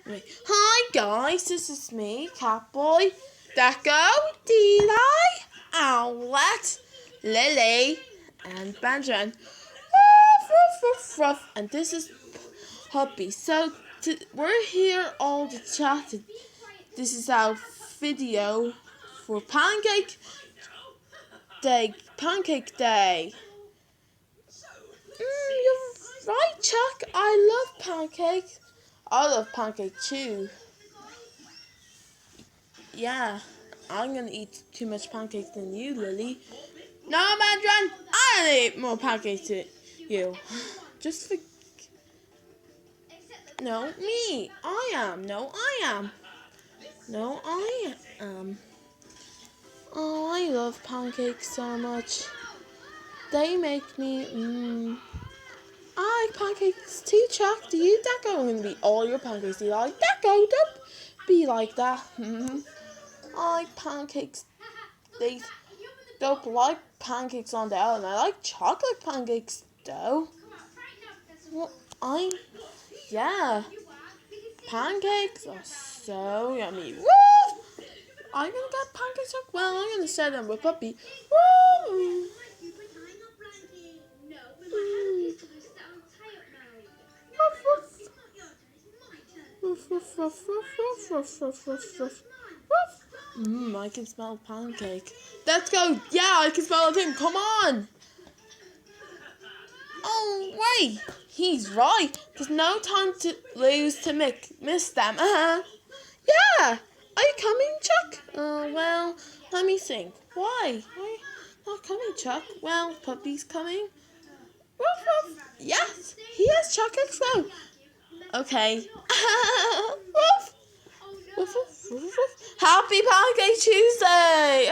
Hi guys, this is me, Catboy, Deco, Deli, Owlet, Lily, and Benjamin. Ruff, ruff, ruff, ruff. And this is Hubby. So we're here all to chat. This is our video for Pancake Day. Pancake Day. You're right, Chuck. I love pancake. I love pancake too. Yeah, I'm gonna eat too much pancakes than you, Lily. No, Madron, I eat more pancakes than you. Just for... No, me. I am. No, I am. No, I am. Oh, I love pancakes so much. They make me, I like pancakes too, Chuck. Do you, Deco? I'm gonna be all your pancakes. Do you like Deco? Don't be like that. I like pancakes. They don't like pancakes on the oven. I like chocolate pancakes though. Well, yeah. Pancakes are so yummy. Woo! I'm gonna get pancakes. Well, I'm gonna set them with Puppy. Woo! I can smell pancake. Let's go. Yeah, I can smell it too. Come on. Oh, wait. He's right. There's no time to lose to miss them. Yeah. Are you coming, Chuck? Well, let me think. Why? Why not coming, Chuck? Well, Puppy's coming. Woof, woof. Yes, he has chocolate flow. Okay. Woof. Woof, woof, woof, woof. Happy Pancake Tuesday!